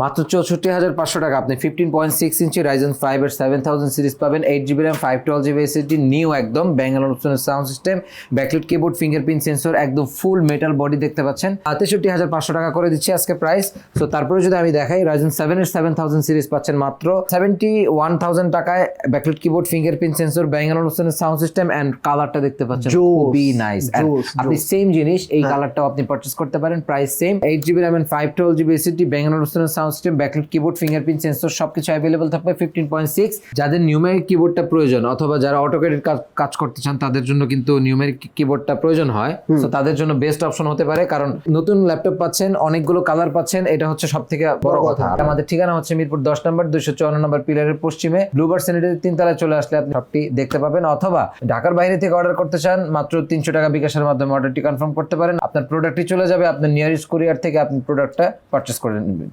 মাত্র 64,500 টাকা আপনি 15.6 ইঞ্চি রাইজেন 5 এর 7000 সিরিজ পাবেন, 8GB RAM 512GB SSD, new একদম ব্যাঙ্গালোর অপশনের sound system, backlight keyboard, fingerprint sensor, একদম ফুল মেটাল বডি দেখতে পাচ্ছেন। 63,500 টাকা করে দিচ্ছি আজকে প্রাইস। সো তারপরে যদি আমি দেখাই রাইজেন 7 এর 7000 সিরিজ পাচ্ছেন মাত্র 71,000 টাকায়, backlight keyboard, fingerprint sensor, Bangalore অপশনের সাউন্ড সিস্টেম এন্ড কালারটা দেখতে পাচ্ছেন খুবই নাইস। আপনি সেম জিনিস এই কালারটাও আপনি পারচেজ করতে পারেন, price same, 8GB RAM and 512GB SSD, ব্যাঙ্গালোর অপশনের sound system, backlight keyboard, fingerprint sensor সবকিছু অ্যাভেলেবল থাকবে 15.6। যাদের নিউমেরিক কিবোর্ডটা প্রয়োজন অথবা যারা অটোক্যাডের কাজ করতে চান তাদের জন্য কিন্তু নিউমেরিক কিবোর্ডটা প্রয়োজন হয়, তো তাদের জন্য বেস্ট অপশন হতে পারে, কারণ নতুন ল্যাপটপ পাচ্ছেন, অনেকগুলো কালার পাচ্ছেন, এটা হচ্ছে সবথেকে বড় কথা। আমাদের ঠিকানা হচ্ছে মিরপুর 10 নম্বর 254 নম্বর পিলারের পশ্চিমে, ব্লুবার্ড সেনেটের 3 তলায় চলে আসলে আপনি সবটি দেখতে পাবেন। অথবা ঢাকার বাইরে থেকে অর্ডার করতে চান, মাত্র 300 টাকা বিকাশের মাধ্যমে অর্ডারটি কনফার্ম করতে পারেন, আপনার প্রোডাক্টটি চলে যাবে আপনার নিয়ারেস্ট কুরিয়ার থেকে, আপনি প্রোডাক্টটা পারচেজ করে নেবেন।